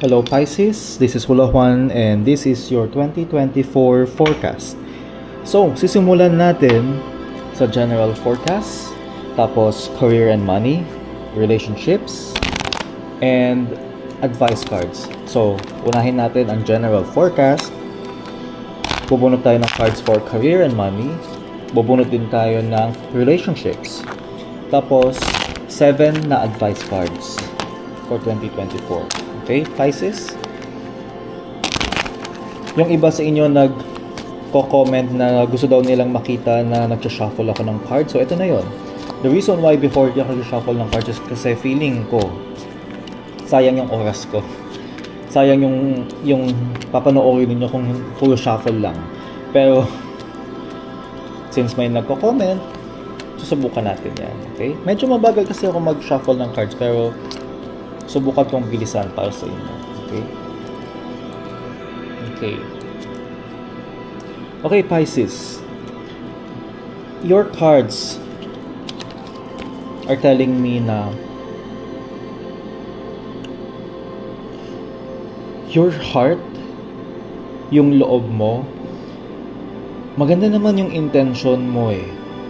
Hello Pisces, this is Hula Juan and this is your 2024 forecast. So, sisimulan natin sa general forecast, tapos career and money, relationships, and advice cards. So, unahin natin ang general forecast. Bubunot tayo ng cards for career and money. Bubunot din tayo ng relationships. Tapos, 7 na advice cards for 2024. Okay, Pisces? Yung iba sa inyo nagko-comment na gusto daw nilang makita na nag-shuffle ako ng cards. So, ito na yon. The reason why before di ako nag-shuffle ng cards is kasi feeling ko sayang yung oras ko. Sayang yung papanoorin niyo kung full shuffle lang. Pero, since may nagko-comment, susubukan natin yan. Okay? Medyo mabagal kasi ako mag-shuffle ng cards pero subukan kong bilisan para sa inyo. Okay? Okay. Okay, Pisces. Your cards are telling me na your heart, yung loob mo, maganda naman yung intention mo eh.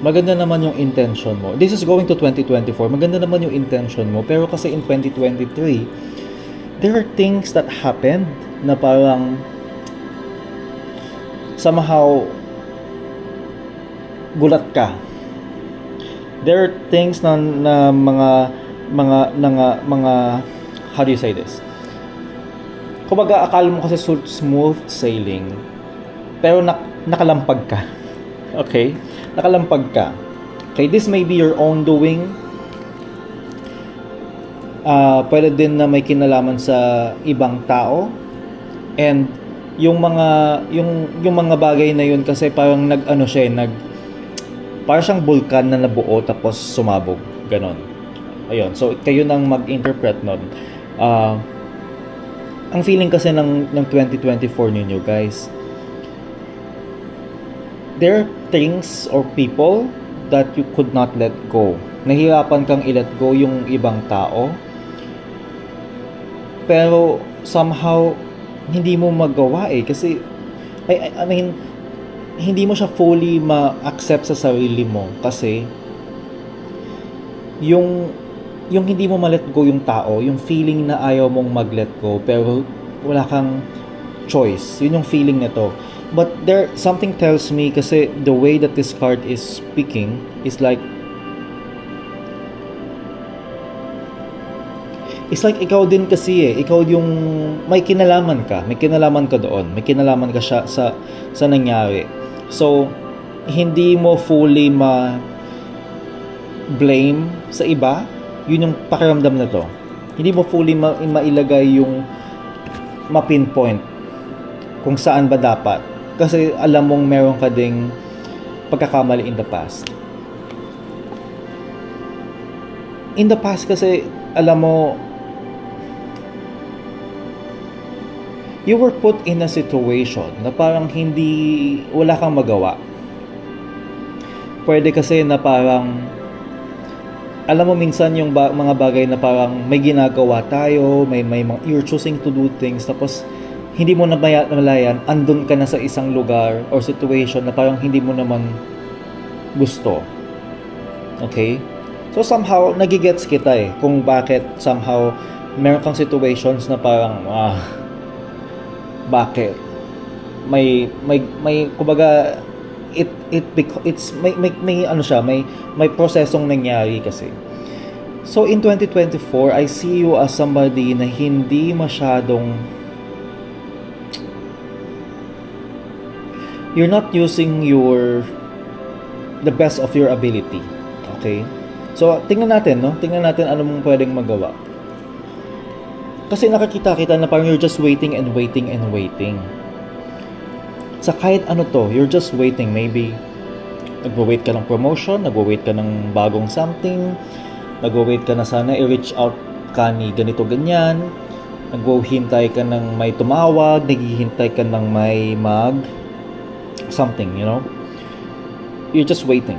Maganda naman yung intention mo. This is going to 2024. Maganda naman yung intention mo. Pero kasi in 2023, there are things that happened na parang somehow gulat ka. There are things na mga how do you say this? Kumbaga akala mo kasi smooth sailing pero nakalampag ka. Okay? Nakalampag ka. Okay, this may be your own doing. Pwede din na may kinalaman sa ibang tao. And yung mga bagay na yun kasi parang parang siyang bulkan na nabuo tapos sumabog. Ganon. Ayun. So, kayo nang mag-interpret nun. Ang feeling kasi ng 2024 ninyo, guys, there are things or people that you could not let go. Nahirapan kang i-let go yung ibang tao. Pero somehow hindi mo magawa eh kasi I mean hindi mo siya fully ma-accept sa sarili mo kasi yung hindi mo ma-let go yung tao, yung feeling na ayaw mong mag-let go pero wala kang choice. Yun yung feeling nito. But there, something tells me kasi the way that this card is speaking is like it's like ikaw din kasi eh. Ikaw yung may kinalaman ka doon. May kinalaman ka siya sa nangyari. So, hindi mo fully blame sa iba. Yun yung pakiramdam na to. Hindi mo fully mailagay yung ma-pinpoint kung saan ba dapat. Kasi alam mong meron ka ding pagkakamali in the past. In the past kasi, alam mo, you were put in a situation na parang wala kang magawa. Pwede kasi na parang, alam mo minsan yung mga bagay na parang may ginagawa tayo, you're choosing to do things, tapos hindi mo na malayan, andun ka na sa isang lugar or situation na parang hindi mo naman gusto. Okay? So somehow, nagigets kita eh, kung bakit somehow meron kang situations na parang, bakit? May kumbaga, may prosesong nangyari kasi. So in 2024, I see you as somebody na hindi masyadong you're not using the best of your ability. Okay? So, tingnan natin anong pwedeng magawa. Kasi nakakita kita na parang you're just waiting and waiting and waiting. Sa kahit ano to, you're just waiting. Maybe, nagwa-wait ka ng promotion, nagwa-wait ka ng bagong something, nagwa-wait ka na sana i-reach out ka ni ganito ganyan, nagwa-hintay ka ng may tumawag, naghihintay ka ng may something, you know? You're just waiting.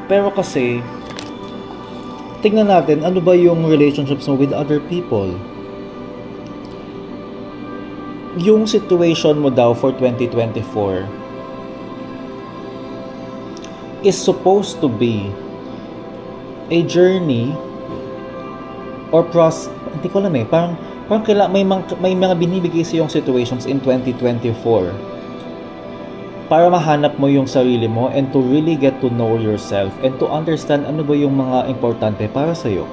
Pero kasi, tingnan natin, ano ba yung relationships mo with other people? yung situation mo daw for 2024 is supposed to be a journey or hindi ko alam parang may mga binibigay sa yung situations in 2024 para mahanap mo yung sarili mo and to really get to know yourself and to understand ano ba yung mga importante para sa'yo.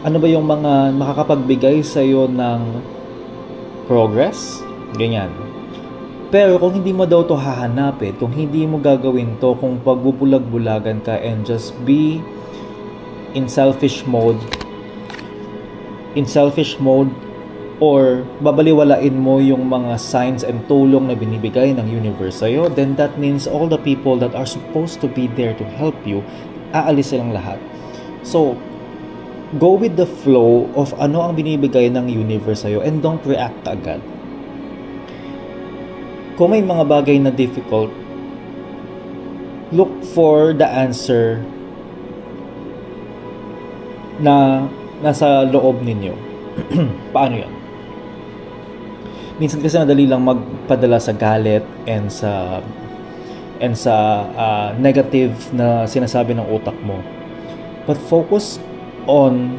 Ano ba yung mga makakapagbigay sa'yo ng progress? Ganyan. Pero kung hindi mo daw to hahanapin, kung hindi mo gagawin to, kung pagbubulag-bulagan ka and just be in selfish mode or babaliwalain mo yung mga signs and tulong na binibigay ng universe sa'yo, then that means all the people that are supposed to be there to help you, aalis silang lahat. So, go with the flow of ano ang binibigay ng universe sa'yo and don't react agad. Kung may mga bagay na difficult, look for the answer na nasa loob ninyo. Paano yan? Minsan kasi madali lang magpadala sa galit and sa negative na sinasabi ng utak mo. But focus on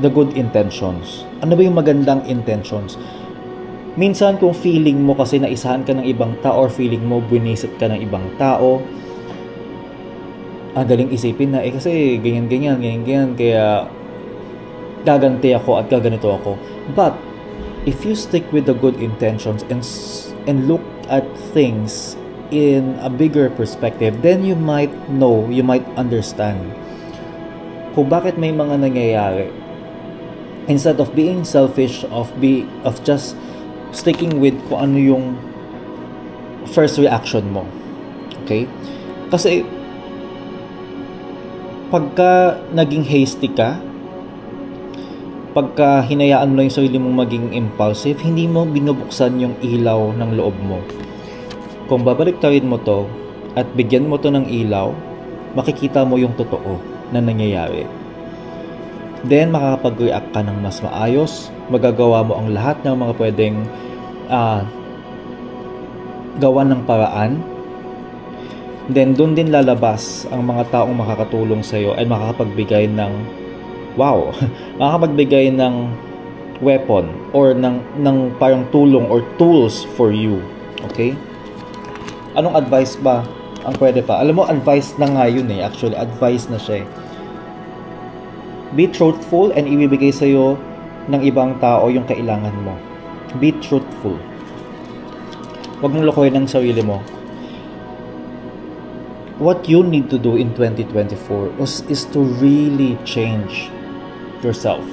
the good intentions. Ano ba yung magandang intentions? Minsan kung feeling mo kasi naisahan ka ng ibang tao or feeling mo binisit ka ng ibang tao, ang galing isipin na kasi ganyan kaya gaganti ako at gaganito ako. But if you stick with the good intentions and look at things in a bigger perspective, then you might know, you might understand kung bakit may mga nangyayari. Instead of being selfish, of just sticking with kung ano yung first reaction mo. Okay? Kasi pagka naging hasty ka, pagka hinayaan mo yung sarili mong maging impulsive, hindi mo binubuksan yung ilaw ng loob mo. Kung babaliktarin mo to at bigyan mo to ng ilaw, makikita mo yung totoo na nangyayari. Then makakapag-react ka ng mas maayos, magagawa mo ang lahat ng mga pwedeng gawan ng paraan. Then doon din lalabas ang mga taong makakatulong sa iyo at makakapagbigay ng makakapagbigay ng weapon or ng parang tulong or tools for you. Okay? Anong advice ba ang pwede pa? Alam mo, advice na nga yun actually, advice na siya Be truthful and ibibigay sa'yo ng ibang tao yung kailangan mo. Be truthful. Huwag mong lokohin ang sarili mo. What you need to do in 2024 is to really change yourself.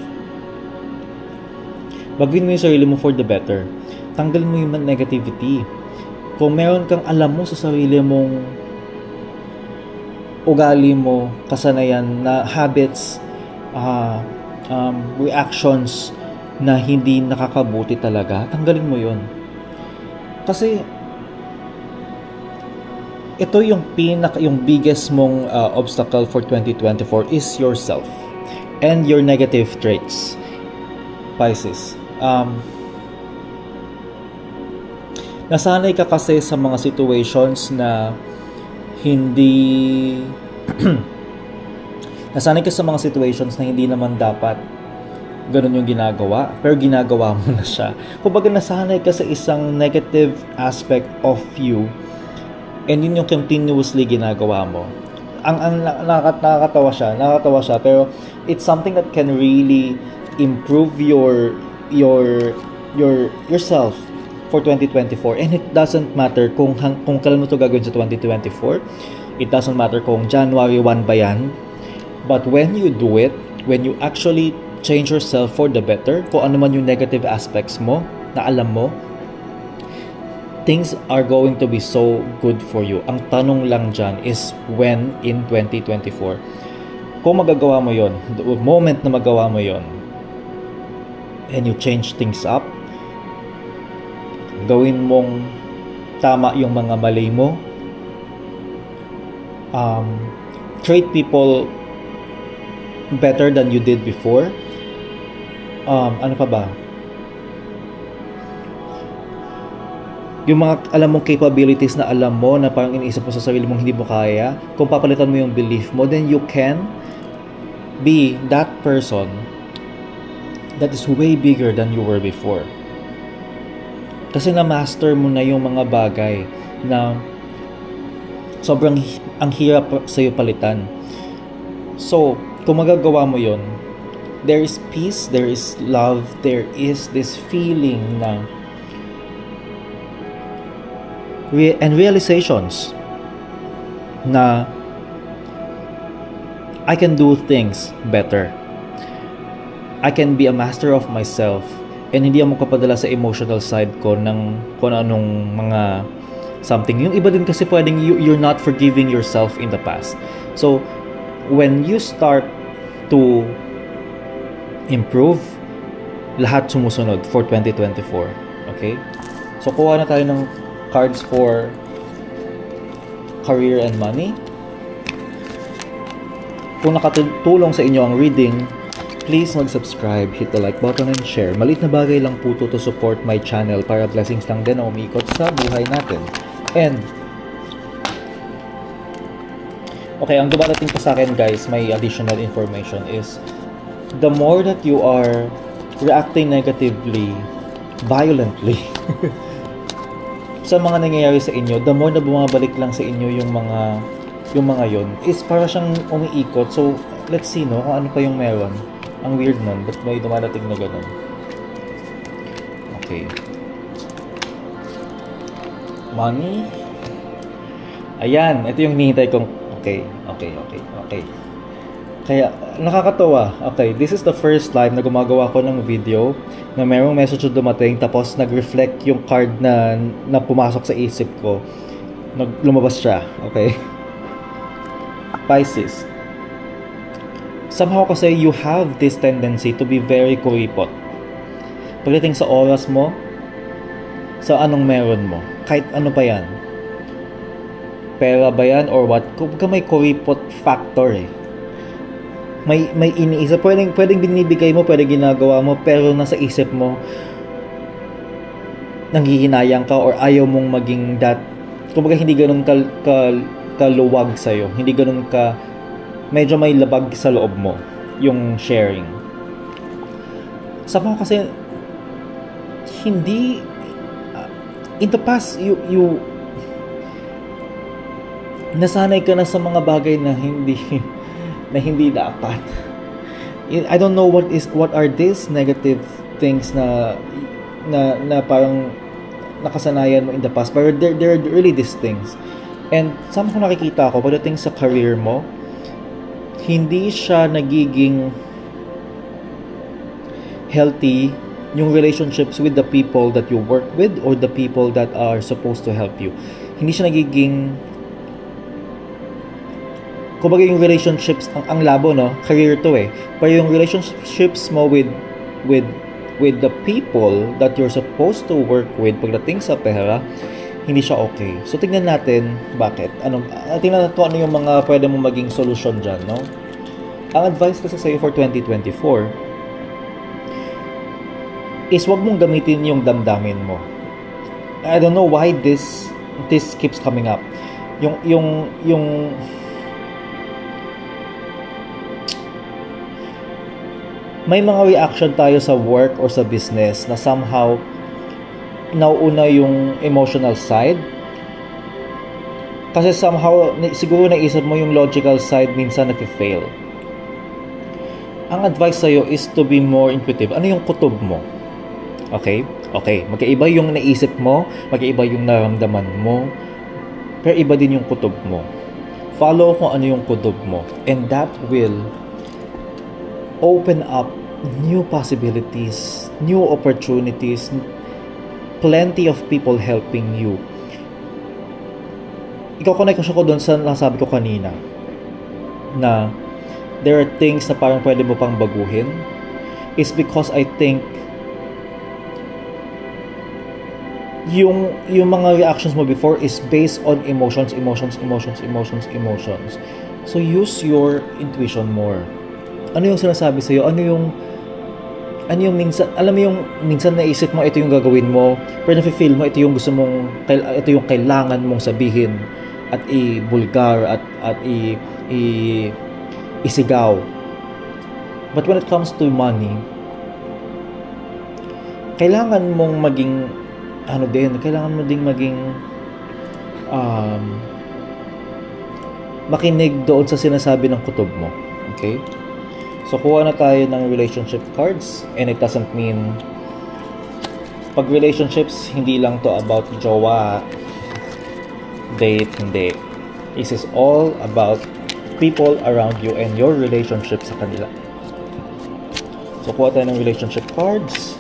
Bagawin mo yung sarili mo for the better. Tanggalin mo yung negativity. Kung meron kang alam mo sa sarili mong ugali mo, kasanayan na habits, reactions na hindi nakakabuti talaga, tanggalin mo yun. Kasi ito yung biggest mong obstacle for 2024 is yourself and your negative traits. Pisces. Nasanay ka kasi sa mga situations na hindi nasanay ka sa mga situations na hindi naman dapat ganun yung ginagawa, pero ginagawa mo na siya. Kumbaga nasanay ka sa isang negative aspect of you and yun yung continuously ginagawa mo. Ang nakakatawa siya, pero it's something that can really improve yourself for 2024. And it doesn't matter kung kailan mo to gagawin sa 2024. It doesn't matter kung January 1 ba yan. But when you do it, when you actually change yourself for the better, kung ano man yung negative aspects mo na alam mo, things are going to be so good for you. Ang tanong lang dyan is when in 2024. Kung magagawa mo yon, the moment na magawa mo yon, and you change things up, gawin mong tama yung mga mali mo, treat people better than you did before, ano pa ba? yung mga alam mong capabilities na alam mo na parang iniisip mo sa sarili mong hindi mo kaya, kung papalitan mo yung belief mo, then you can be that person that is way bigger than you were before. Kasi na-master mo na yung mga bagay na sobrang ang hirap sa'yo palitan. So, kung magagawa mo yun, there is peace, there is love, there is this feeling na and realizations na I can do things better. I can be a master of myself, and hindi ako kapadala sa emotional side ko ng kung anong mga something. Yung iba din kasi pwedeng you're not forgiving yourself in the past. So, when you start to improve, lahat sumusunod for 2024. Okay? So, kuha na tayo ng cards for career and money. Kung nakatulong sa inyo ang reading, please mag-subscribe, hit the like button and share. Maliit na bagay lang po to support my channel para blessings lang din na umikot sa buhay natin. And okay, ang dumadating pa sa akin guys, may additional information is the more that you are reacting negatively, violently sa mga nangyayari sa inyo, the more na bumabalik lang sa inyo yung mga yon is para siyang umiikot. So, let's see no, kung ano pa yung meron. Ang weird nun, but may dumadating na ganun. Okay. Money. Ayan, ito yung hinihintay kong okay. Kaya, nakakatawa. Okay, this is the first time na gumagawa ko ng video na merong message na dumating tapos nag-reflect yung card na pumasok sa isip ko. Lumabas siya. Okay? Pisces. Somehow kasi you have this tendency to be very kuripot. Pagdating sa oras mo, sa anong meron mo, kahit ano pa yan. Pera ba yan or what? Kung may kuripot factor may iniisip, pwedeng binibigay mo, pwedeng ginagawa mo, pero nasa isip mo nanghihinayang ka or ayaw mong maging kumbaga hindi ganun kaluwag sa'yo, hindi ganun medyo may labag sa loob mo yung sharing. Somehow kasi hindi in the past you nasanay ka na sa mga bagay na hindi dapat. I don't know what are these negative things na parang nakasanayan mo in the past, but there are really these things. And somehow nakikita ko pagdating sa career mo, hindi siya nagiging healthy yung relationships with the people that you work with or the people that are supposed to help you. Hindi siya nagiging kumbaga yung relationships, ang labo no, career to pero yung relationships mo with the people that you're supposed to work with pagdating sa pera, hindi siya okay. So tingnan natin bakit. Tingnan natin ano yung mga pwede mong maging solution dyan, no? Ang advice kasi sa'yo for 2024 is wag mong gamitin yung damdamin mo. I don't know why this keeps coming up. Yung may mga reaction tayo sa work or sa business na somehow nauuna yung emotional side. Kasi somehow, siguro naisip mo yung logical side minsan nag-fail. Ang advice sa'yo is to be more intuitive. Ano yung kutob mo? Okay? Okay. Magkaiba yung naisip mo, magkaiba yung naramdaman mo, pero iba din yung kutob mo. Follow kung ano yung kutob mo. And that will open up new possibilities, new opportunities, plenty of people helping you. Iko-connect ko doon sa nasabi ko kanina na there are things na parang pwede mo pang baguhin is because I think yung mga reactions mo before is based on emotions. So use your intuition more. Ano yung sinasabi sa'yo? Ano yung ano yung minsan, alam mo yung minsan naisip mo ito yung gagawin mo, pero nafe-feel mo ito yung gusto mong, ito yung kailangan mong sabihin at i-bulgar at isigaw. But when it comes to money, kailangan mong maging kailangan mo ding maging makinig doon sa sinasabi ng kutob mo. Okay? So, kuha na tayo ng relationship cards, and it doesn't mean pag relationships, hindi lang to about jowa, date, hindi. This is all about people around you and your relationship sa kanila. So, kuha tayo ng relationship cards.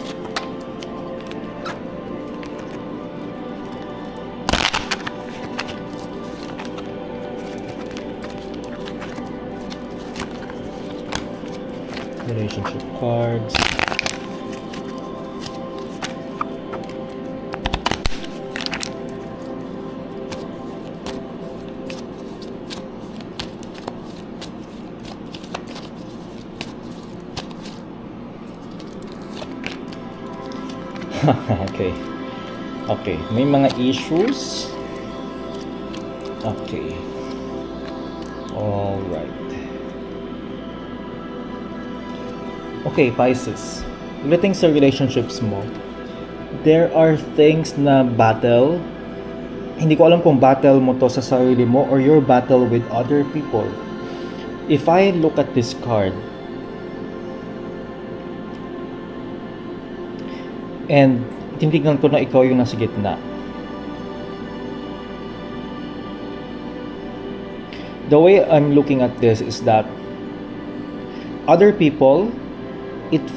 Relationship cards. Okay, may mga issues. Okay. All right. Okay, Pisces. Pagdating sa relationships mo, there are things na battle. Hindi ko alam kung battle mo to sa sarili mo or your battle with other people. If I look at this card, and tinitignan ko na ikaw yung nasa gitna, the way I'm looking at this is that other people, it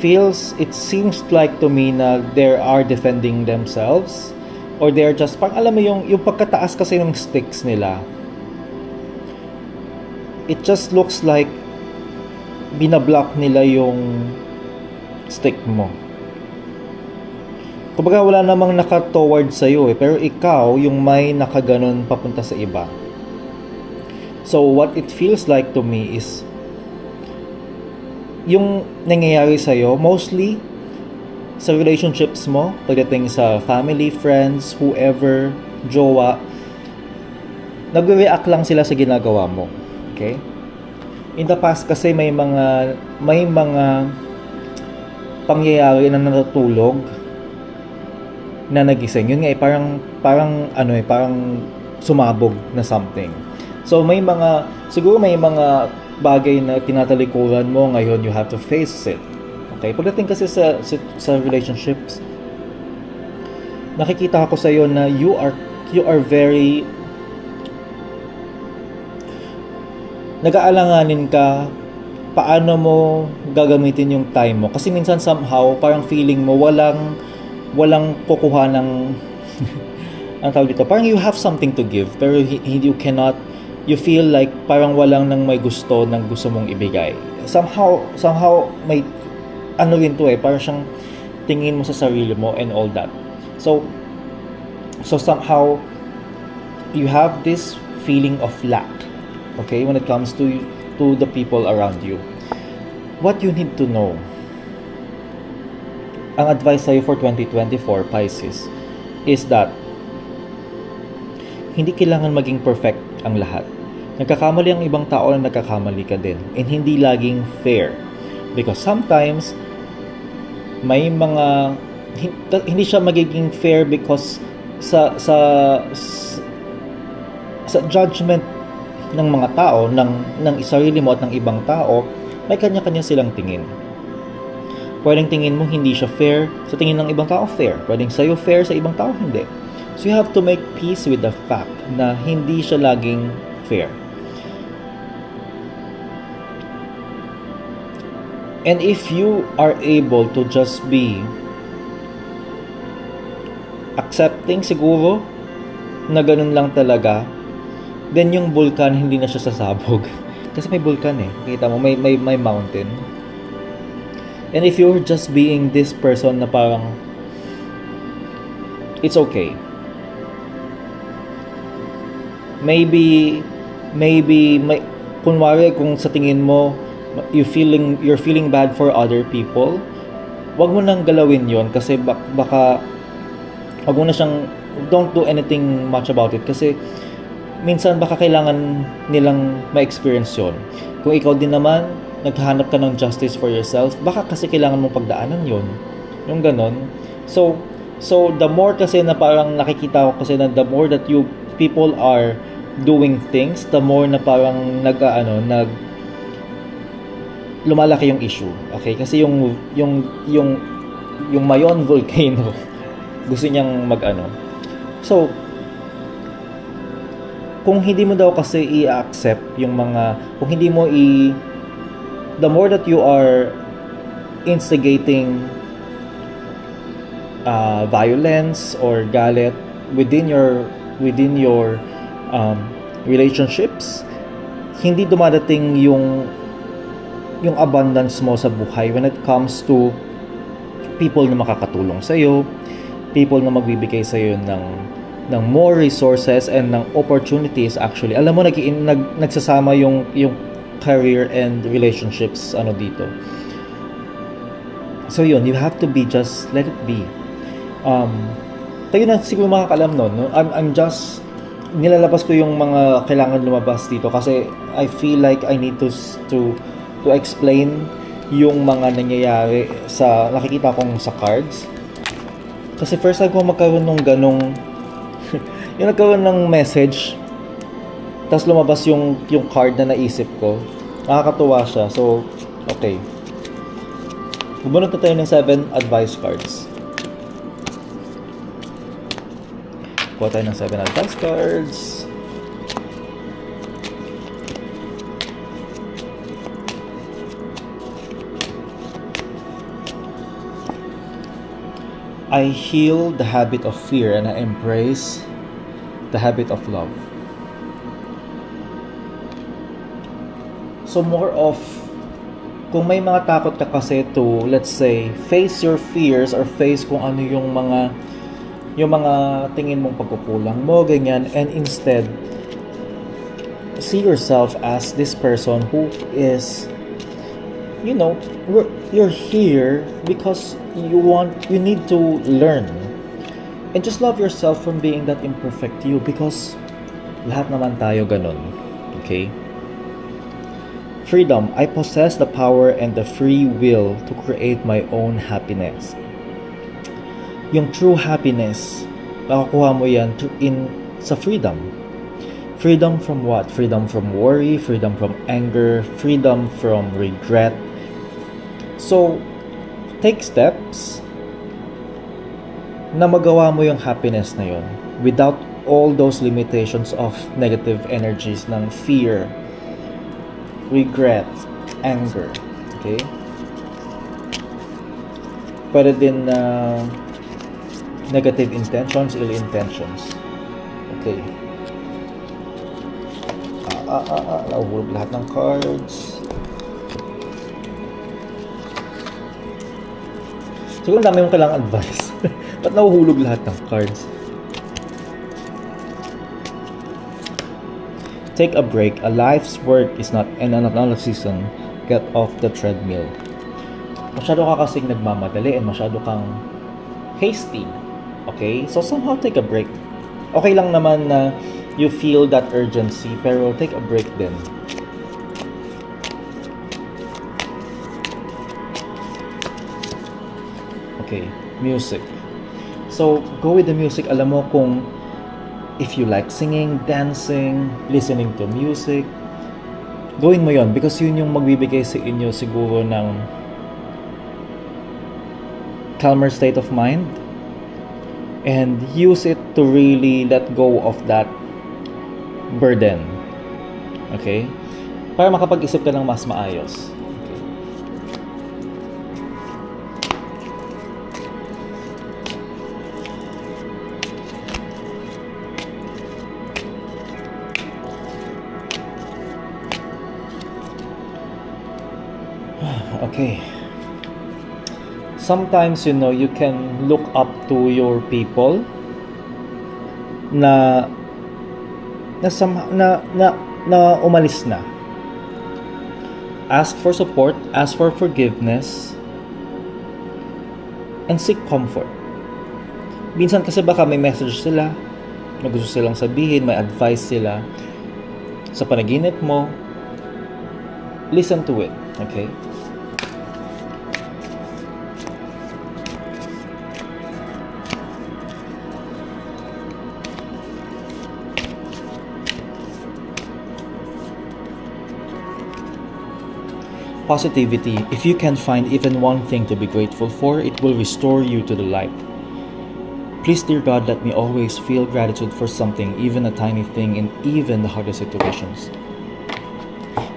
seems like to me na they are defending themselves, or they are just, pang alam mo yung pagkataas kasi ng sticks nila, it just looks like binablock nila yung stick mo. Kumbaga wala namang naka-toward sa'yo pero ikaw yung may nakaganon papunta sa iba. So what it feels like to me is yung nangyayari sa'yo, mostly sa relationships mo, pagdating sa family, friends, whoever, jowa, nagre-react lang sila sa ginagawa mo. Okay? In the past kasi may mga pangyayari na natutulog na nagising. Yun nga parang sumabog na something. So siguro may mga bagay na tinatalikuran mo ngayon, you have to face it. Okay? Pagdating kasi sa relationships, nakikita ko sa iyo na you are very nag-aalanganin ka paano mo gagamitin yung time mo. Kasi minsan somehow parang feeling mo walang kukuha ng ang tawag dito, parang you have something to give pero you feel like parang walang nang may gusto mong ibigay. Somehow may ano rin to parang siyang tingin mo sa sarili mo and all that. So somehow you have this feeling of lack, okay, when it comes to the people around you. What you need to know, ang advice sa'yo for 2024, Pisces, is that hindi kailangan maging perfect ang lahat. Nagkakamali ang ibang tao na nagkakamali ka din. And hindi laging fair. Because sometimes, may mga hindi siya magiging fair because sa judgment ng mga tao, ng sarili mo at ng ibang tao, may kanya-kanya silang tingin. Pwedeng tingin mo hindi siya fair, sa tingin ng ibang tao fair. Pwedeng sa'yo fair, sa ibang tao hindi. So you have to make peace with the fact na hindi siya laging fair. And if you are able to just be accepting siguro na ganun lang talaga, then yung vulkan hindi na siya sasabog. Kasi may vulkan Kita mo, may mountain. And if you're just being this person na parang it's okay. Maybe kunwari kung sa tingin mo you're feeling bad for other people, wag mo nang galawin yon kasi baka wag mo na siyang, don't do anything much about it kasi minsan baka kailangan nilang ma-experience yon. Kung ikaw din naman naghahanap ka ng justice for yourself, baka kasi kailangan mong pagdaanan yon, yung ganon. So the more kasi na parang nakikita ko kasi na the more that people are doing things, the more na parang lumalaki yung issue. Okay? Kasi yung Mayon volcano gusto niyang So kung hindi mo daw kasi i-accept yung kung hindi mo the more that you are instigating violence or galit within your relationships, hindi dumadating yung abundance mo sa buhay when it comes to people na makakatulong sa iyo, people na magbibigay sa iyo ng more resources and ng opportunities. Actually, alam mo, nagsasama yung career and relationships dito. So yun, you have to be, just let it be. Tayo na siguro makakalam nun, no? I'm just nilalabas ko yung mga kailangan lumabas dito kasi I feel like I need to explain yung mga nangyayari sa nakikita kong sa cards. Kasi first time ko magkaroon ng ganong yung nagkaroon ng message tapos lumabas yung card na naisip ko. Nakakatuwa siya. So, okay. Bumunod na tayo ng 7 advice cards. Kuha tayo ng 7 advice cards. I heal the habit of fear and I embrace the habit of love. So more of, kung may mga takot ka kasi to, let's say, face your fears or face kung ano yung mga tingin mong pagkukulang mo, ganyan, and instead see yourself as this person who is, you're here because you need to learn and just love yourself from being that imperfect you, because lahat naman tayo ganun. Okay? Freedom. I possess the power and the free will to create my own happiness. Yung true happiness, makukuha mo yan sa freedom. Freedom from what? Freedom from worry, freedom from anger, freedom from regret. So, take steps na magawa mo yung happiness na yun without all those limitations of negative energies ng fear, regret, anger. Okay? Pwede din negative intentions, ill intentions. Okay. Nauhulog lahat ng cards. Siguro dami mong kailangang advice. Ba't nauhulog lahat ng cards? Take a break. A life's work is not another season. Get off the treadmill. Masyado ka kasing nagmamadali and masyado kang hasty. Okay? So somehow take a break. Okay lang naman na you feel that urgency, pero take a break din. Okay, music. So, go with the music. Alam mo kung if you like singing, dancing, listening to music, gawin mo yon because yun yung magbibigay sa inyo siguro ng calmer state of mind, and use it to really let go of that burden. Okay? Para makapag-isip ka ng mas maayos. Okay. Sometimes, you can look up to your people na umalis na. Ask for support, ask for forgiveness, and seek comfort. Minsan kasi baka may message sila, may gusto silang sabihin, may advice sila sa panaginip mo. Listen to it, okay? Positivity. If you can find even one thing to be grateful for, it will restore you to the light. Please, dear God, let me always feel gratitude for something, even a tiny thing, in even the hardest situations.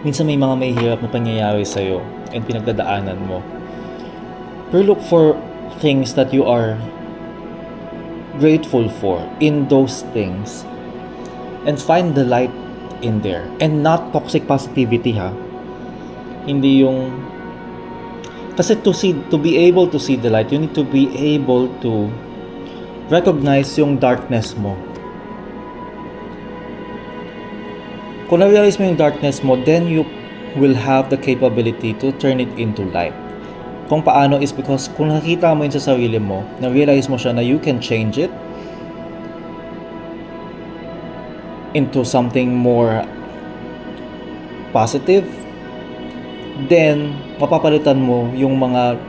Minsan may mga may hirap na pangyayari sa'yo and pinagdadaanan mo. Pero look for things that you are grateful for in those things and find the light in there. And not toxic positivity, ha? Hindi yung... Kasi to be able to see the light, you need to be able to recognize yung darkness mo. Kung na-realize mo yung darkness mo, then you will have the capability to turn it into light. Kung paano is because kung nakikita mo yun sa sarili mo, na-realize mo siya na you can change it into something more positive, then mapapalitan mo yung mga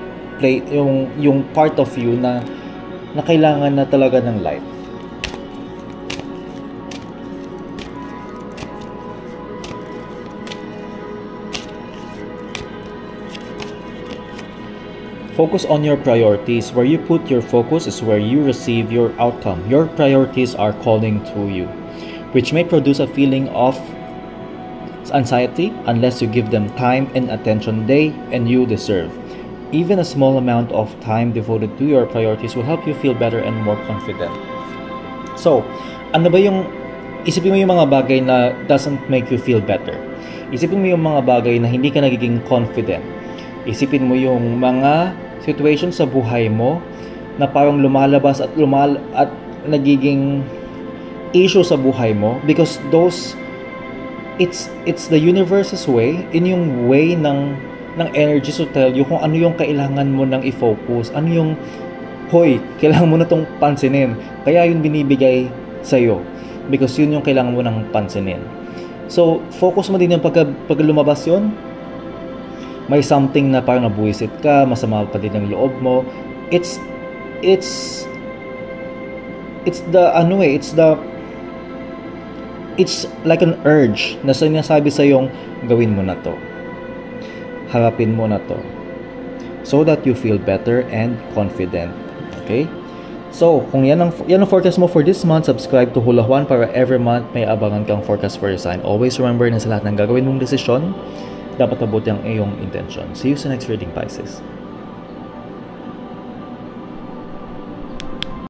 yung part of you na kailangan na talaga ng light. Focus on your priorities. Where you put your focus is where you receive your outcome. Your priorities are calling to you, which may produce a feeling of anxiety unless you give them time and attention they and you deserve. Even a small amount of time devoted to your priorities will help you feel better and more confident. So, ano ba yung isipin mo yung mga bagay na doesn't make you feel better? Isipin mo yung mga bagay na hindi ka nagiging confident. Isipin mo yung mga situation sa buhay mo na parang lumalabas at nagiging issue sa buhay mo, because those it's the universe's way, in yung way ng energy to tell you kung ano yung kailangan mo nang i-focus, ano yung hoy, kailangan mo na tong pansinin. Kaya yun binibigay sa'yo because yun yung kailangan mo nang pansinin. So, focus mo din yung pag lumabas yun, may something na parang nabuwisit ka, masama pa din ang loob mo. It's like an urge na sinasabi sa yung gawin mo na to, harapin mo na to, so that you feel better and confident. Okay? So, kung yan ang forecast mo for this month, subscribe to Hula Juan para every month may abangan kang forecast for your sign. Always remember na sa lahat ng gagawin mong desisyon, dapat mabuti ang iyong intention. See you sa next reading, Pisces.